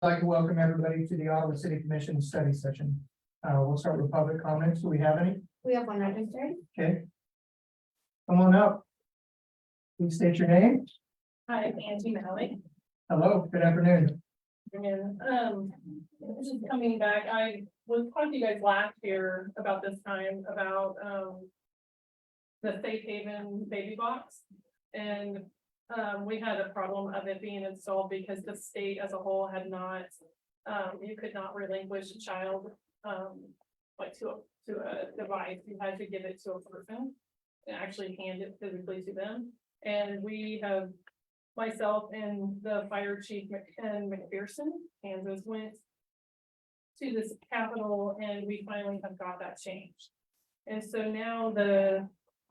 I'd like to welcome everybody to the Ottawa City Commission study session. We'll start with public comments. Do we have any? We have one registered. Okay. Come on up. Please state your name. Hi, I'm Angie Malley. Hello, good afternoon. And, just coming back, I was talking to you guys last year about this time, about, the Safe Haven baby box. And, we had a problem of it being installed because the state as a whole had not, you could not relinquish a child, like to a device. You had to give it to a person and actually hand it physically to them. And we have, myself and the fire chief and McPherson, Kansas, went to this Capitol and we finally have got that changed. And so now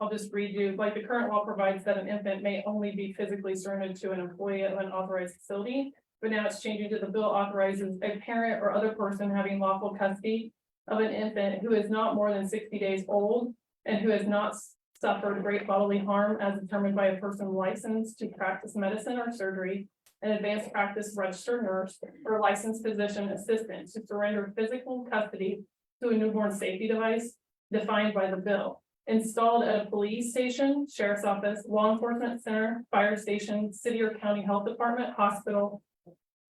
I'll just read you, like the current law provides that an infant may only be physically surrendered to an employee of an authorized facility. But now it's changing to the bill authorizes a parent or other person having lawful custody of an infant who is not more than 60 days old and who has not suffered great bodily harm as determined by a person licensed to practice medicine or surgery, an advanced practice registered nurse, or licensed physician assistant to surrender physical custody to a newborn safety device defined by the bill, installed at a police station, sheriff's office, law enforcement center, fire station, city or county health department, hospital,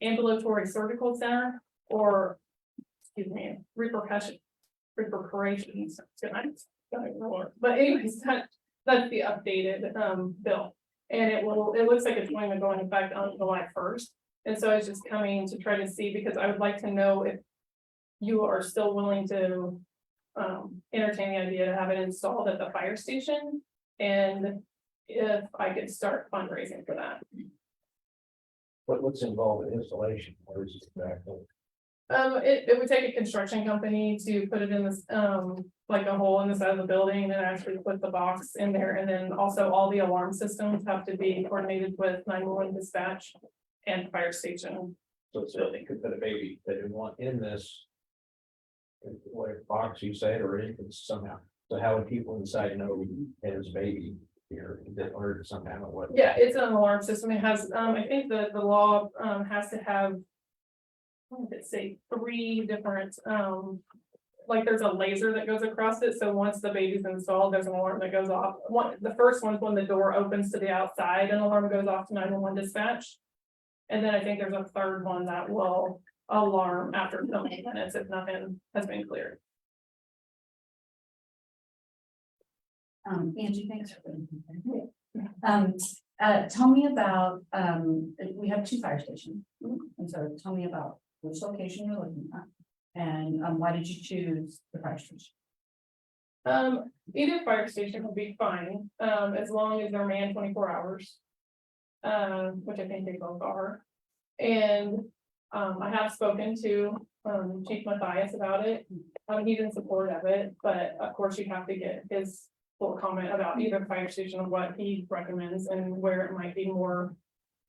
ambulatory surgical center, or, excuse me, repercussions. But anyways, that's the updated bill. And it looks like it's going to go into effect on July 1st. And so I was just coming to try to see, because I would like to know if you are still willing to entertain the idea to have it installed at the fire station, and if I could start fundraising for that. What's involved in installation? What is it exactly? It would take a construction company to put it in this, like a hole in the side of the building and actually put the box in there. And then also all the alarm systems have to be coordinated with 911 dispatch and fire station. So they could put a baby they didn't want in this. Whatever box you said, or anything somehow. So how would people inside know his baby here, or somehow what? Yeah, it's an alarm system. It has, I think the law, has to have, what did it say, 3 different, like there's a laser that goes across it. So once the baby's installed, there's an alarm that goes off. The first one's when the door opens to the outside, an alarm goes off to 911 dispatch. And then I think there's a third one that will alarm after so many minutes if nothing has been cleared. Angie, thanks for being here. Tell me about, we have 2 fire stations. And so tell me about which location you're looking at. And why did you choose the fire station? Either fire station will be fine, as long as they're manned 24 hours. Which I think they both are. And I have spoken to Chief Matthias about it. He's in support of it, but of course you have to get his full comment about either fire station and what he recommends and where it might be more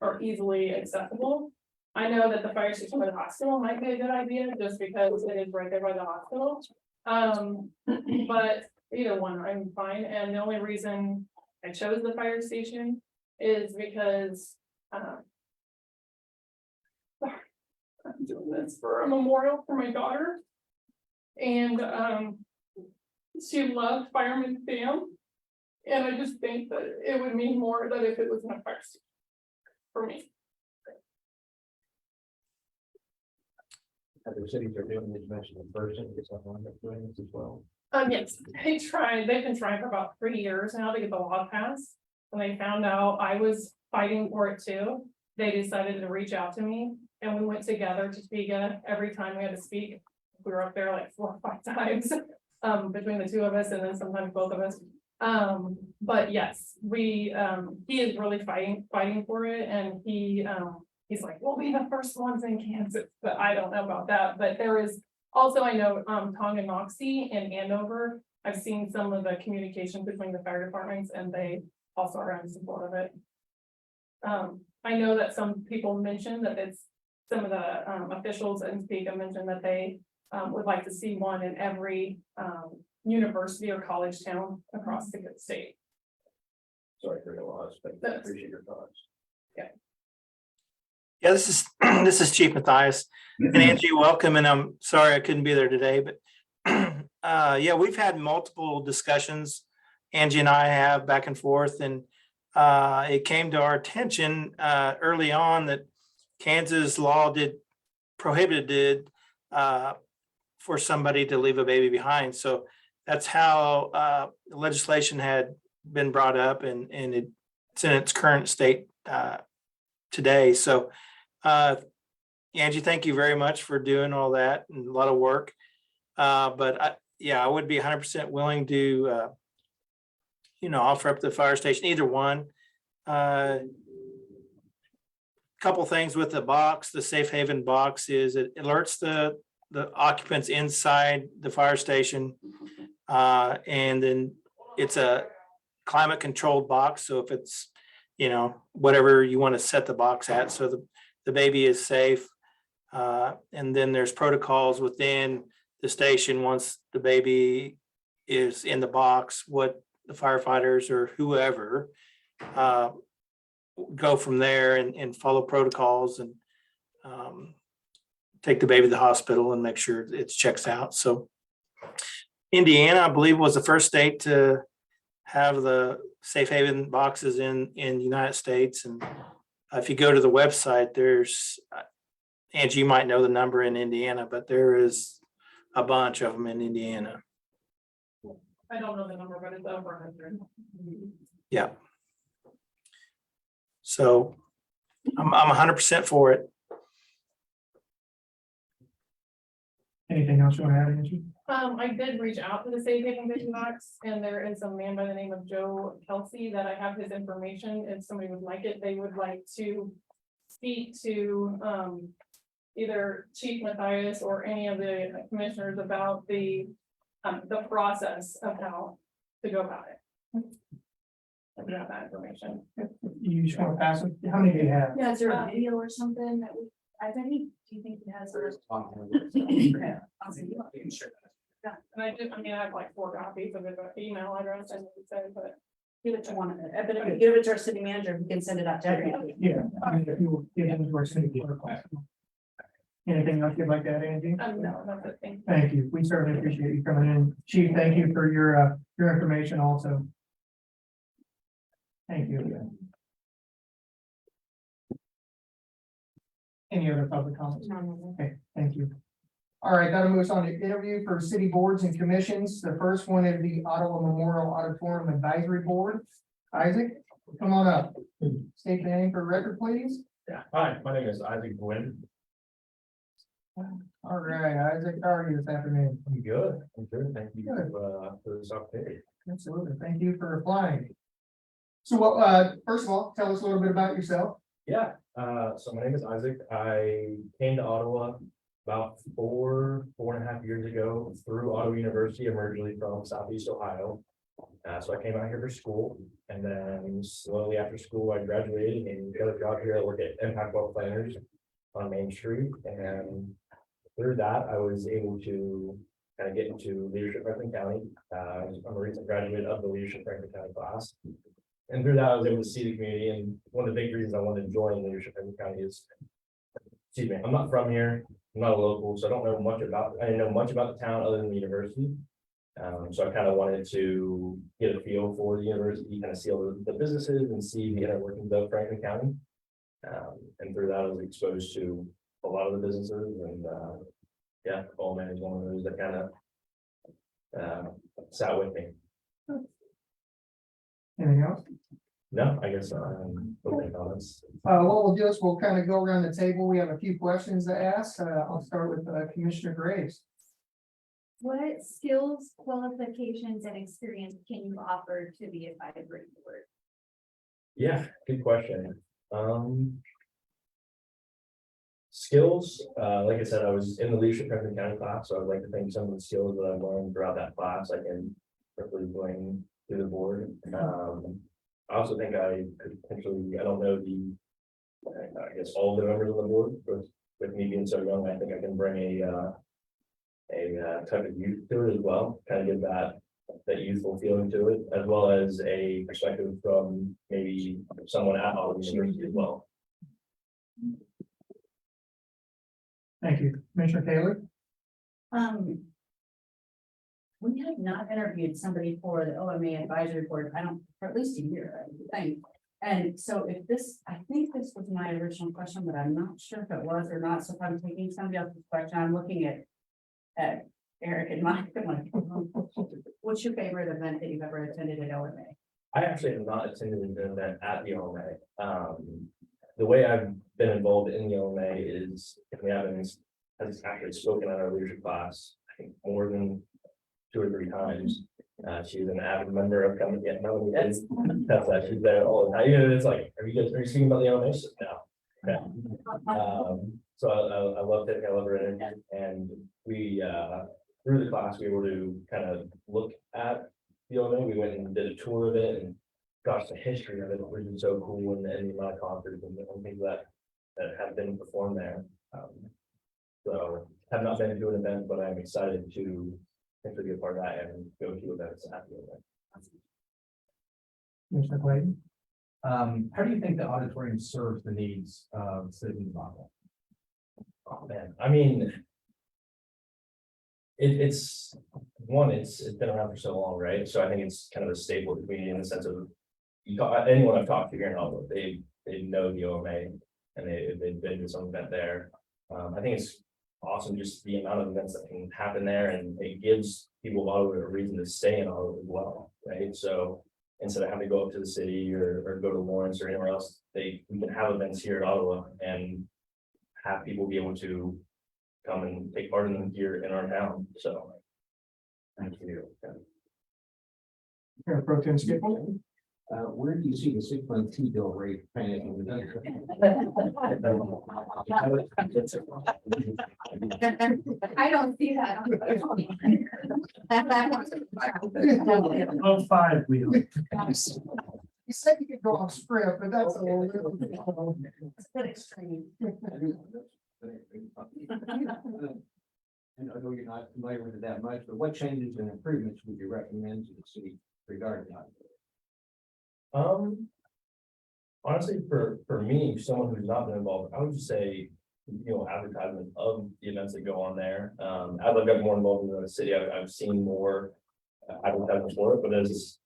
or easily accessible. I know that the fire station by the hospital might be a good idea just because it is right there by the hospital. But either one, I'm fine. And the only reason I chose the fire station is because I'm doing this for a memorial for my daughter. And she loved Fireman Sam. And I just think that it would mean more that if it was in a fire station for me. Other cities are doing this, mentioned in person, is someone that's doing this as well. Yes, they've been trying for about 3 years now to get the law passed. When they found out I was fighting for it too, they decided to reach out to me. And we went together to Topeka. Every time we had to speak, we were up there like 4 or 5 times between the 2 of us, and then sometimes both of us. But yes, he is really fighting for it, and he's like, we'll be the first ones in Kansas, but I don't know about that. But there is also, I know Tonganoxie and Andover. I've seen some of the communication between the fire departments, and they also are in support of it. I know that some people mentioned that it's some of the officials in Topeka mentioned that they would like to see one in every university or college town across the state. Sorry for your loss, but I appreciate your thoughts. Yeah. Yeah, this is this is Chief Matthias. And Angie, welcome. And I'm sorry I couldn't be there today, but yeah, we've had multiple discussions. Angie and I have back and forth, and it came to our attention early on that Kansas law prohibited for somebody to leave a baby behind. So that's how legislation had been brought up, and it's in its current state today. So Angie, thank you very much for doing all that and a lot of work. Yeah, I would be 100% willing to, offer up the fire station, either one. Couple things with the box, the safe haven box is it alerts the occupants inside the fire station. And then it's a climate controlled box. So if it's, whatever you want to set the box at, so the baby is safe. And then there's protocols within the station once the baby is in the box, what the firefighters or whoever go from there and follow protocols and take the baby to the hospital and make sure it checks out. So Indiana, I believe, was the first state to have the safe haven boxes in the United States. And if you go to the website, there's, Angie, you might know the number in Indiana, but there is a bunch of them in Indiana. I don't know the number, but it's over 100. Yeah. So I'm 100% for it. Anything else you want to add, Angie? I did reach out to the Safe Haven Vision Box, and there is a man by the name of Joe Kelsey that I have his information. If somebody would like it, they would like to speak to either Chief Matthias or any of the commissioners about the process of how to go about it. I do have that information. You just want to pass it? How many do you have? Yeah, is there a video or something that we, I think, do you think it has? And I have like 4 copies of his email address and said, but Give it to one of it, but if you give it to our city manager, we can send it out to everybody. Yeah, I mean, if you will get into our city clerk. Anything else you'd like to add, Angie? no, that's the thing. Thank you. We certainly appreciate you coming in. Chief, thank you for your information also. Thank you. Any other public comments? Okay, thank you. All right, that'll move us on to interview for city boards and commissions. The first one is the Ottawa Memorial Auditorium Advisory Board. Isaac, come on up. State the name for record, please. Yeah, hi, my name is Isaac Gwynn. All right, Isaac, how are you this afternoon? I'm good. Thank you Good. for this opportunity. Absolutely. Thank you for applying. So, first of all, tell us a little bit about yourself. Yeah, so my name is Isaac. I came to Ottawa about 4.5 years ago through Ottawa University, originally from Southeast Ohio. So I came out here for school, and then slowly after school, I graduated and got a job here. I work at Impact Wealth Planners on Main Street, and through that, I was able to kind of get into leadership Franklin County. I'm a recent graduate of the leadership Franklin County class. And through that, I was able to see the community. And one of the big reasons I wanted to join leadership Franklin County is, excuse me, I'm not from here. I'm not a local, so I didn't know much about the town other than the university. So I kind of wanted to get a feel for the university, kind of see all the businesses and see the inner workings of Franklin County. And through that, I was exposed to a lot of the businesses, and yeah, Bowman is one of those that kind of sat with me. Anything else? No, I guess opening comments. What we'll do is we'll kind of go around the table. We have a few questions to ask. I'll start with Commissioner Graves. What skills, qualifications, and experience can you offer to the advisory board? Yeah, good question. Skills, like I said, I was in the leadership Franklin County class, so I'd like to think some of the skills that I learned throughout that class I can quickly bring to the board. I also think I could potentially, I don't know I guess all the members of the board, but with me being so young, I think I can bring a type of youth to it as well, kind of give that youthful feeling to it, as well as a perspective from maybe someone at Ottawa University as well. Thank you. Commissioner Taylor? We have not interviewed somebody for the OMA advisory board, I don't, for at least a year, I think. And so if this, I think this was my original question, but I'm not sure if it was or not, so if I'm taking somebody else's question, I'm looking at Eric and Mike, I'm like, what's your favorite event that you've ever attended at OMA? I actually have not attended an event at the OMA. The way I've been involved in the OMA is, if we haven't, has actually spoken at our leadership class, I think more than 2 or 3 times. She's an avid member of coming, yeah, no, that's she's there all the time. Even if it's like, are you speaking about the OMA? No. Okay. So I love it, I love her in it, and we, through the class, we were to kind of look at the OMA. We went and did a tour of it, and gosh, the history of it was just so cool, and the amount of concerts and things that have been performed there. So have not been to an event, but I'm excited to actually be a part of that and go to events at the event. Commissioner Clayton? How do you think the auditorium serves the needs of citizens of Ottawa? Oh, man, I mean. It's been around for so long, right? So I think it's kind of a staple of the community in the sense of. Anyone I've talked to here in Ottawa, they know the OMA and they've been to some event there. I think it's awesome, just the amount of events that can happen there, and it gives people of Ottawa a reason to stay in Ottawa as well, right? So instead of having to go up to the city or go to Lawrence or anywhere else, we can have events here in Ottawa and have people be able to come and take part in them here in our town, so. Thank you. Mayor Pro Tem Skipple? Where do you see the 6-month T-bill rate paying? I don't see that. Oh, 5 wheel. You said you could go off script, but that's a little. It's a bit extreme. And I know you're not familiar with it that much, but what changes and improvements would you recommend to the city regarding that? Honestly, for me, someone who's not been involved, I would just say, advertisement of the events that go on there. As I've got more involved in the city, I've seen more advertisements for it, but as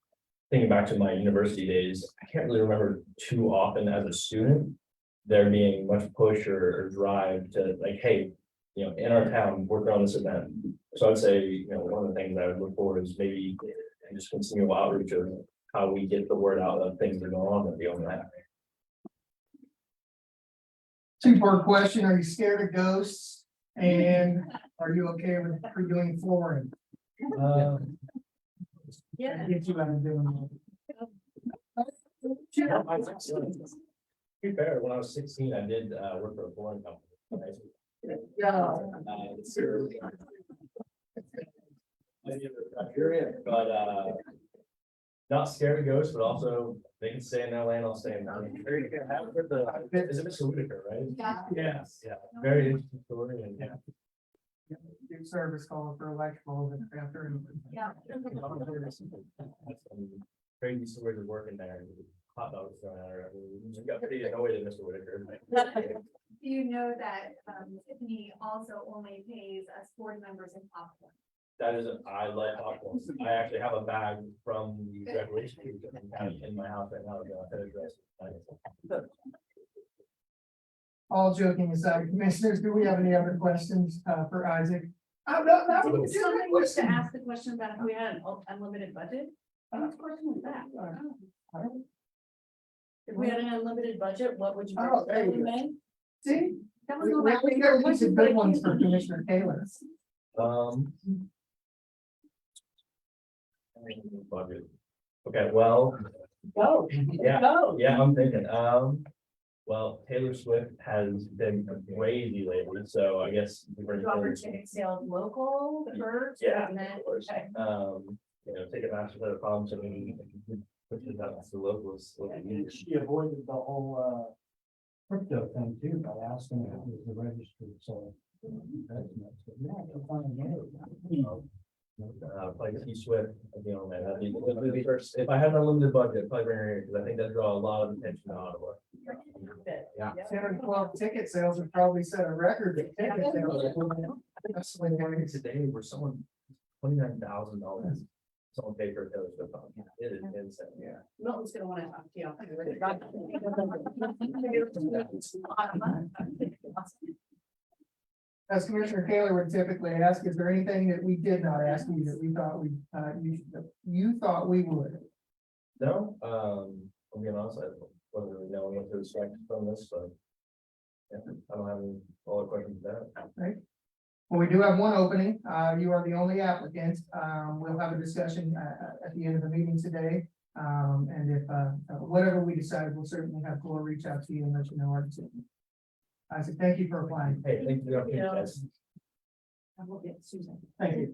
thinking back to my university days, I can't really remember too often as a student there being much push or drive to like, hey, in our town, working on this event. So I'd say, one of the things I would look for is maybe just continual outreach of how we get the word out of things that are going on that we don't have. 2-part question, are you scared of ghosts? And are you okay with doing flooring? Yeah. Get you out of doing To be fair, when I was 16, I did work for a flooring company. Yeah. But not scared of ghosts, but also they can stay in their lane, I'll stay in mine. Is it Mr. Whitaker, right? Yeah. Yes. Yeah, very interesting story and yeah. Good service calling for electrical after. Yeah. Crazy stories of working there. Hot dogs thrown at her. You got pretty annoyed at Mr. Whitaker. Do you know that Tiffany also only pays us board members in popcorn? That is, I like popcorn. I actually have a bag from the graduation in my house right now. All joking aside, commissioners, do we have any other questions for Isaac? Oh, no, no. Somebody was to ask the question about if we had an unlimited budget. What question was that? If we had an unlimited budget, what would you Oh, there you go. recommend? See? That was We my got these good ones for Commissioner Taylor. Budget. Okay, well, Go. yeah, Go. yeah, I'm thinking, well, Taylor Swift has been crazy lately, so I guess. we're You offer ticket sales local, the birds. Yeah, and then- of course. okay. Ticketmaster had a problem, so we pushed it out to the locals. She avoided the whole crypto thing too by asking if it was the registered, so. Like T Swift, man, that'd be the first, if I had an unlimited budget, I'd probably bring her here, because I think that'd draw a lot of attention to Ottawa. Yeah. 212 ticket sales would probably set a record. of ticket sales. That's the way it is. Today, where someone, $29,000, someone paid for a Taylor Swift song. It is insane. Yeah. Milton's gonna wanna talk to you. As Commissioner Taylor would typically ask, is there anything that we did not ask you that we thought you thought we would? No, I'm being honest, I wasn't really knowing what to expect from this, but. Yeah, I don't have any other questions with that. Well, we do have one opening. You are the only applicant. We'll have a discussion at the end of the meeting today. And if whatever we decide, we'll certainly have Cora reach out to you and let you know our decision. Isaac, thank you for applying. Hey, thank you for the opportunity, guys. I will get Susan. Thank you.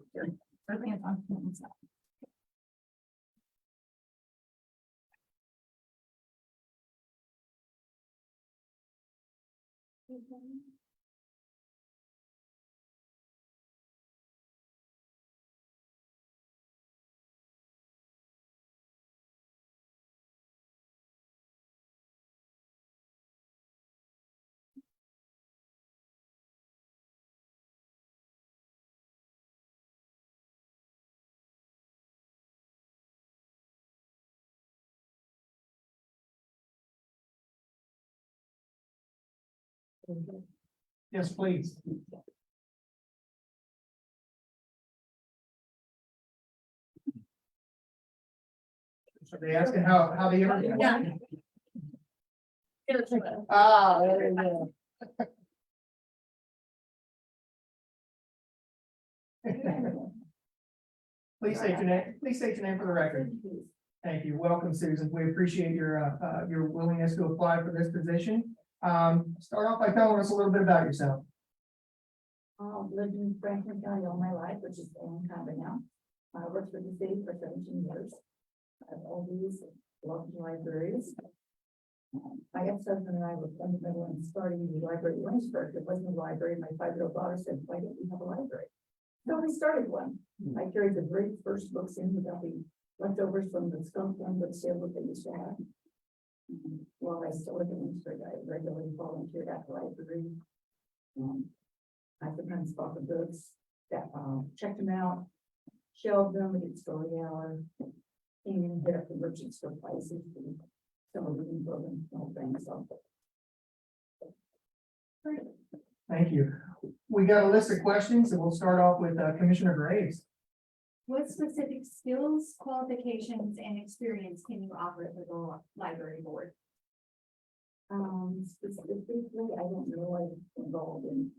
Yes, please. So they asking how the interview went? Ah, there you go. Please state your name for the record. Thank you. Welcome, Susan. We appreciate your willingness to apply for this position. Start off by telling us a little bit about yourself. Lived in Franklin County all my life, which is a long time now. I worked for the city for 17 years. I've always loved libraries. My ex-husband and I were fundamental in starting the library in Williamsburg. It wasn't a library. My 5-year-old daughter said, "Why don't we have a library?" So we started one. I carried the very first books in without the leftovers from the skunk one, but still what they used to have. While I still lived in Williamsburg, I regularly volunteered at the library. I sometimes bought the books, that, checked them out, shelved them, we did story hour, came in and hit up the merchant store prices, and some of them building, all things, so. Thank you. We got a list of questions and we'll start off with Commissioner Graves. What specific skills, qualifications, and experience can you offer to the library board? Specifically, I don't know, I'm involved in,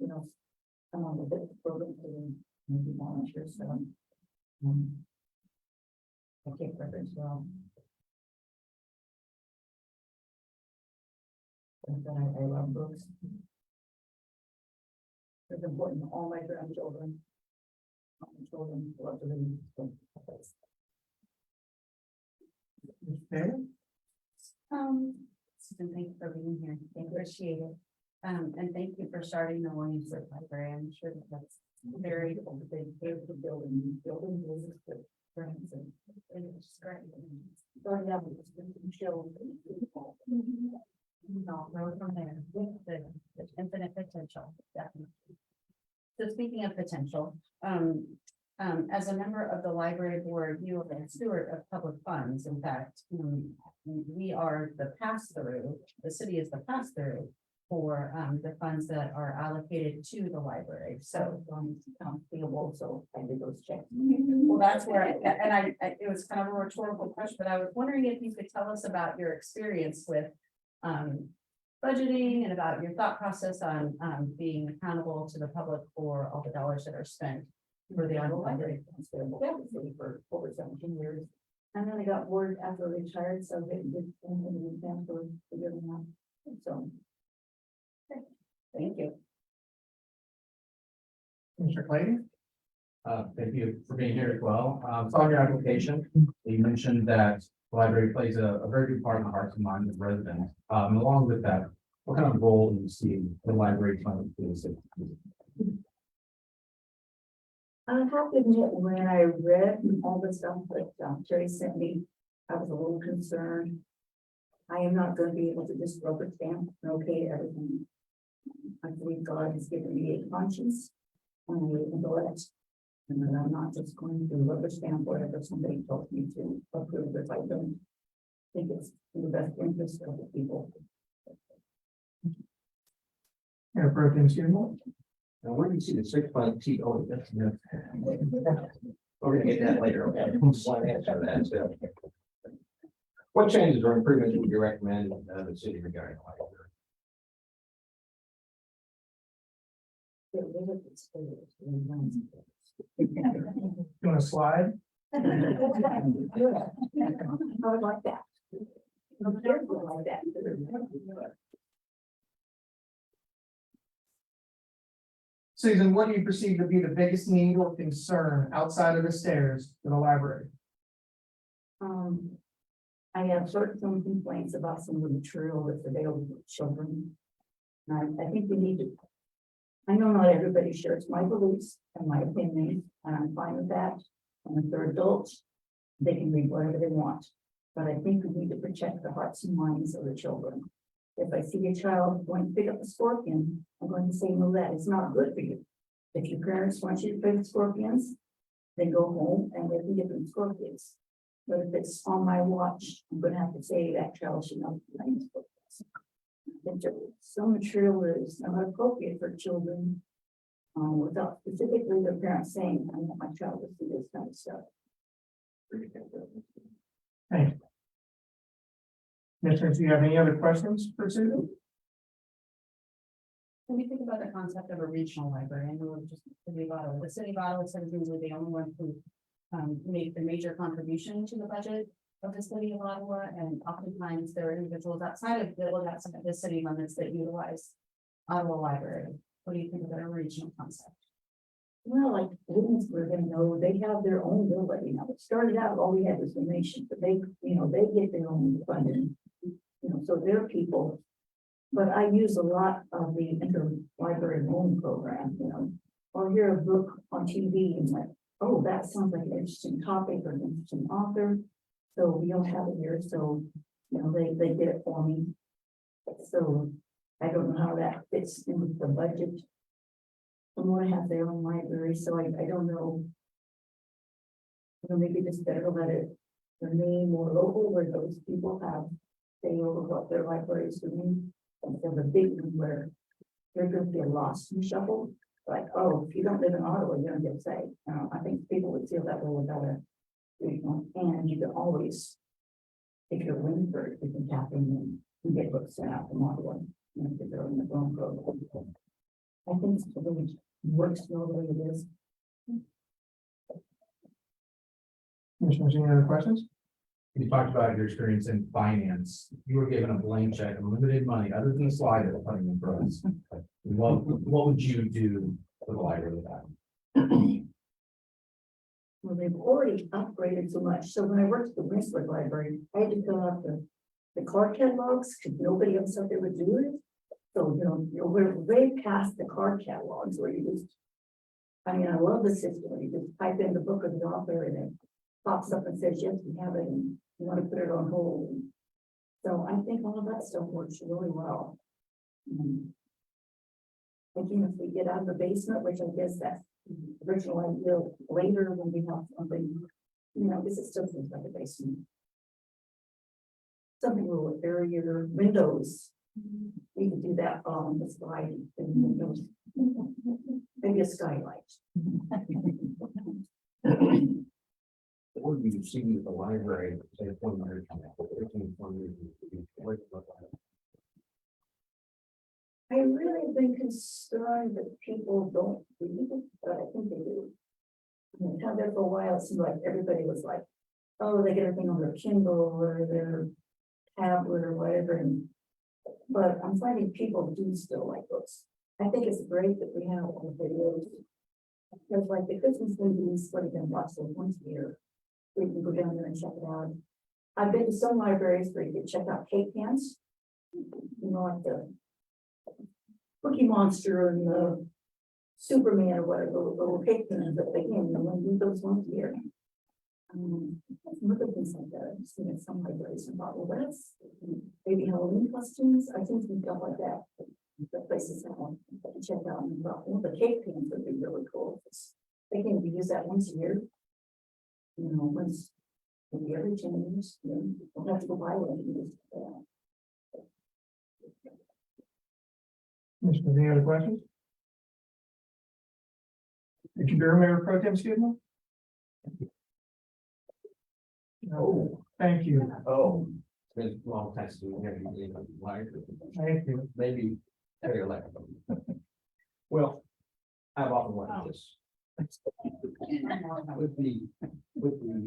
I'm on the bit program and maybe volunteer, so. I take reference well. And then I love books. It's important to all my grandchildren. All my children love to read. Okay. Susan, thank you for being here. I appreciate it. And thank you for starting the Williamsburg Library. I'm sure that's very There's the building business with friends and it's great. starting out with some children. No, road from there. The infinite potential, definitely. So speaking of potential, as a member of the library board, you are a steward of public funds. In fact, we are the pass-through, the city is the pass-through for the funds that are allocated to the library. So Feasible, so I did those checks. well, that's where, it was kind of a rhetorical question, but I was wondering if you could tell us about your experience with budgeting and about your thought process on being accountable to the public for all the dollars that are spent for the Ottawa library. For over 17 years. And then I got bored after I retired, so I did an exam for giving up. So. Thank you. Commissioner Clayton? Thank you for being here as well. Saw your application. You mentioned that the library plays a very good part in the hearts and minds of residents. Along with that, what kind of role do you see the library playing for the city? I have to admit, when I read all the stuff that Terry sent me, I was a little concerned. I am not gonna be able to just rubber stamp and okay everything. I believe God has given me a conscience and an intellect. And that I'm not just going to rubber stamp whatever somebody told me to approve if I don't think it's in the best interest of the people. Mayor Pro Tem Seymour. Now, where do you see the 6 by T? Oh, that's. We're gonna get that later, okay? One answer to that, so. What changes or improvements would you recommend the city regarding the library? You want to slide? I would like that. I'm careful like that. Susan, what do you perceive to be the biggest need or concern outside of the stairs in the library? I have heard some complaints about some of the material that's available for children. And I think we need to. I know not everybody shares my beliefs and my opinions, and I'm fine with that. And if they're adults, they can read whatever they want. But I think we need to protect the hearts and minds of the children. If I see a child going to pick up a scorpion, I'm going to say, no, that is not good for you. If your parents want you to play with scorpions, then go home and let them get them scorpions. But if it's on my watch, I'm gonna have to say that child should not be playing scorpions. I think there's some material that is not appropriate for children, without specifically their parents saying, I want my child to see this kind of stuff. Thank you. Commissioners, do you have any other questions for Susan? When you think about the concept of a regional library, and we're just the city of Ottawa said usually the only one who make the major contribution to the budget of the city of Ottawa, and oftentimes there are individuals outside of the city limits that utilize Ottawa Library. What do you think of a regional concept? Well, like Williamsburg, I know they have their own building. Now, it started out, all we had was donation, but they, they get their own funding. So they're people. But I use a lot of the interlibrary loan program, I'll hear a book on TV and like, oh, that sounds like an interesting topic or an interesting author. So we don't have it here, so, they get it for me. So I don't know how that fits in with the budget. Someone have their own library, so I don't know. Maybe it's better to let it remain more local where those people have say over what their library is doing. Instead of a big one where they're going to get lost and shuffled. Like, oh, if you don't live in Ottawa, you're gonna get saved. I think people would feel that way without a regional, and you can always, if you're Winford, you can tap in and get books sent out from Ottawa. If they're in the phone program. I think it really works the way it is. Commissioners, any other questions? You talked about your experience in finance. You were given a blank check, unlimited money, other than the slide that we're putting in for us. What would you do for the library with that? Well, they've already upgraded so much. So when I worked at the Winslow Library, I had to fill out the card catalogs because nobody else out there would do it. So, we're way past the card catalogs where you just, I love the system where you just type in the book of the author and it pops up and says, yes, we have it, and you want to put it on hold. So I think all of that stuff works really well. Thinking if we get out of the basement, which I guess that's original idea later when we have something, this is still things like a basement. Something with barrier windows. We can do that on the slide and windows. Maybe a skylight. What do you see with the library, say, 20 years from now, 15, 20 years, what it look like? I really have been concerned that people don't read it, but I think they do. I had there for a while, it seemed like everybody was like, oh, they get everything on their Kindle or their tablet or whatever. But I'm finding people do still like books. I think it's great that we have all the videos. Because like the Christmas movies, what you can watch them once a year. We can go down there and check it out. I've been to some libraries where you can check out cake cans. Like the Cookie Monster and the Superman or whatever, the little cake cans that they can, and we do those once a year. Look at things like that, I've seen it some libraries and bottle wets, maybe Halloween costumes, I think we've got like that. The places that want to check out and the cake pins would be really cool. They can use that once a year. You know, once, maybe every 10 years, you know, don't have to go buy one. You just, Commissioner, any other questions? Did you hear Mayor Pro Tem Skidmore? No, thank you, Oh, it's been a long time since we never been like, thank you. maybe very elect. Well, I've often wondered this. With the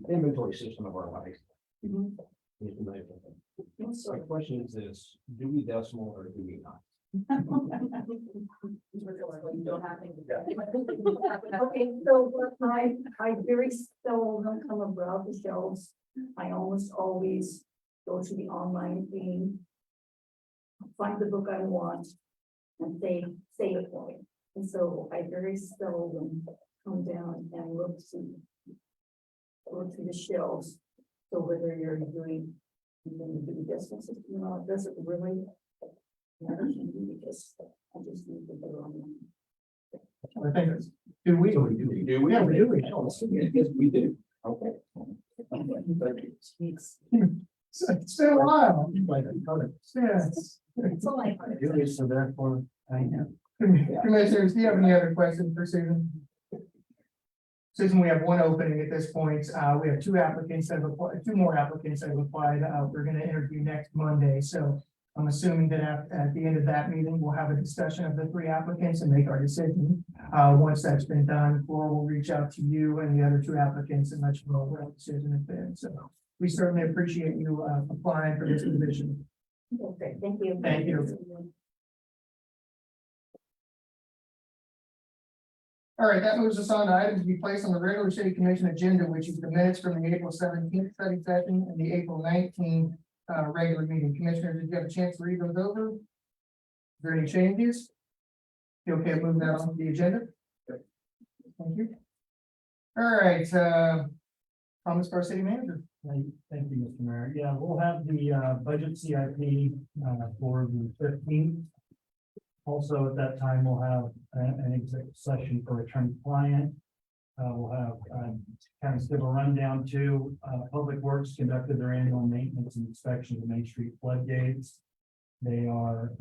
inventory system of our life. Mhm. is amazing. So the question is this, do we decimal or do we not? You don't have to. Okay, so I very seldom come abroad the shelves. I almost always go to the online thing. Find the book I want and say it for me. And so I very seldom come down and look through the shelves. So whether you're doing, the decimal system, you know, it doesn't really matter to me because I just need to go online. I think it's, do we? So we do. Do we? Yeah, we do. I don't see it. Yes, we do. Okay. It's been a while. Yes. It's all I. So therefore, I know. Commissioners, do you have any other questions for Susan? Susan, we have one opening at this point. We have two applicants that have applied, two more applicants that have applied. We're going to interview next Monday. So I'm assuming that at the end of that meeting, we'll have a discussion of the three applicants and make our decision. Once that's been done, Flora will reach out to you and the other two applicants and let you know what our decision has been. So we certainly appreciate you applying for this position. Okay, thank you. Thank you. All right, that moves us on to items to be placed on the regular city commission agenda, which is the minutes from the April 17th study session and the April 19th regular meeting. Commissioners, did you have a chance to read those over? Is there any changes? You okay moving that on to the agenda? Thank you. All right, comments for our city manager. Thank you, Mr. Mayor. Yeah, we'll have the budget CIP for the 15th. Also, at that time, we'll have an executive session for attorney client. We'll have kind of give a rundown to Public Works conducted their annual maintenance and inspection of Main Street floodgates. They are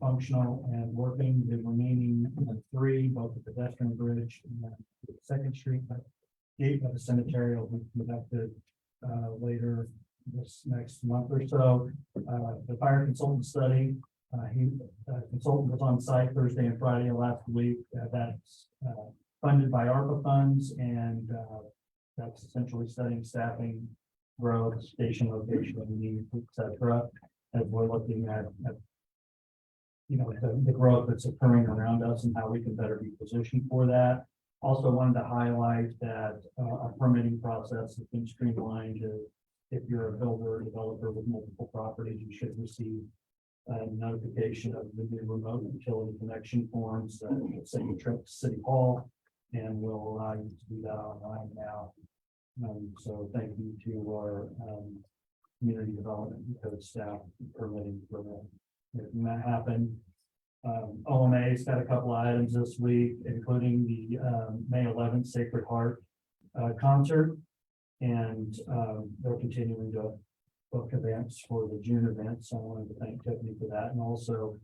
functional and working. The remaining three, both the pedestrian bridge and the Second Street gate of the cemetery will be conducted later this next month or so. The fire consultant study. Consultant was on site Thursday and Friday of last week. That's funded by ARPA funds, and that's essentially studying staffing, growth, station location, needs, etc. As we're looking at the growth that's occurring around us and how we can better be positioned for that. Also wanted to highlight that our permitting process has been streamlined. If you're a builder or developer with multiple properties, you should receive notification of the new remote utility connection forms that send you trip to City Hall, and will allow you to do that online now. So thank you to our community development and code staff permitting for making that happen. OMA's got a couple of items this week, including the May 11th Sacred Heart concert, and they're continuing to book events for the June event. So I wanted to thank Tiffany for that, and also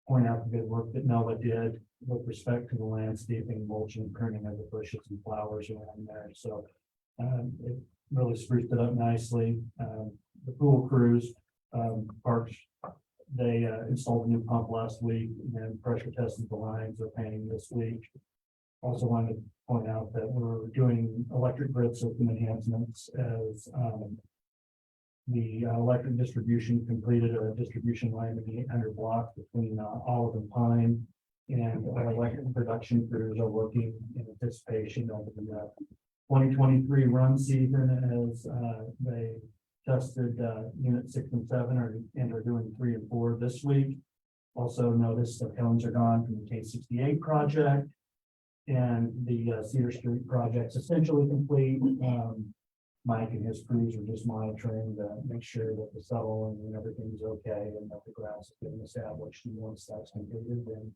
point out the good work that Noah did with respect to the landscaping, mulching, pruning of the bushes and flowers around there. So it really spruced it up nicely. The pool crews, parks, they installed a new pump last week and pressure tested the lines. They're painting this week. Also wanted to point out that we're doing electric grid system enhancements as the electric distribution completed a distribution line in the 800 block between Olive and Pine, and our electric production crews are working in anticipation of the 2023 run season as they tested unit 6 and 7 and are doing 3 and 4 this week. Also noticed the cones are gone from the K68 project, and the Cedar Street project's essentially complete. Mike and his crews are just monitoring to make sure that the settling and everything's okay and that the grass is getting established. And once that's completed, then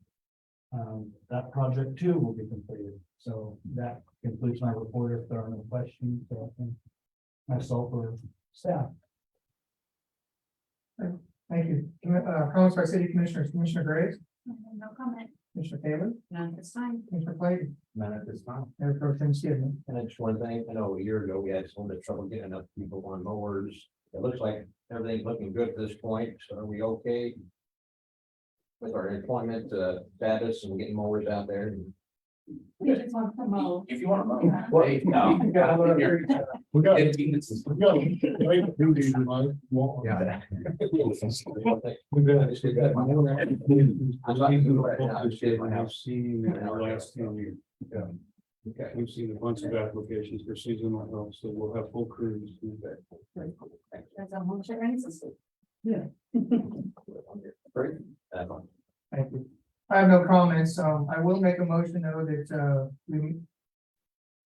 that project too will be completed. So that concludes my report. If there are no questions, myself or staff. Thank you. Comments by city commissioners, Commissioner Graves, No comment. Commissioner Taylor, None at this time. Commissioner Clayton, None at this time. Mayor Pro Tem Skidmore. And then just one thing, I know a year ago, we had some trouble getting enough people on mowers. It looks like everything's looking good at this point, so are we okay? With our employment status and getting mowers out there? We just want to mow. If you want to mow. Yeah. Well, no. We got We got. Yeah. I'm not even right now, I'm just getting my house. Seen in the last 10 years. Okay. We've seen a bunch of applications for seasonal help, so we'll have full crews. There's a bunch of raises. Great. Thank you. I have no comments, so I will make a motion though that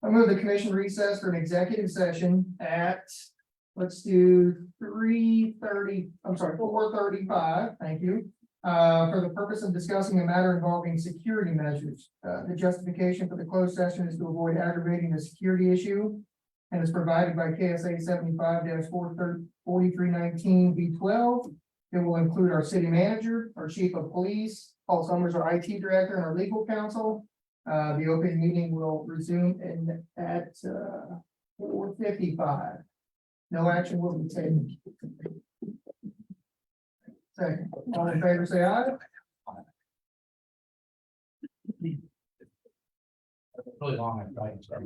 I move the commission recess for an executive session at, let's do 3:30, I'm sorry, 4:35, thank you. For the purpose of discussing a matter involving security measures. The justification for the closed session is to avoid aggravating the security issue. And is provided by KSA 75-4319B12. It will include our city manager, our chief of police, Paul Summers, our IT director, and our legal counsel. The open meeting will resume at 4:55. No action will be taken. Second, all in favor, say aye. Really long. I tried to start.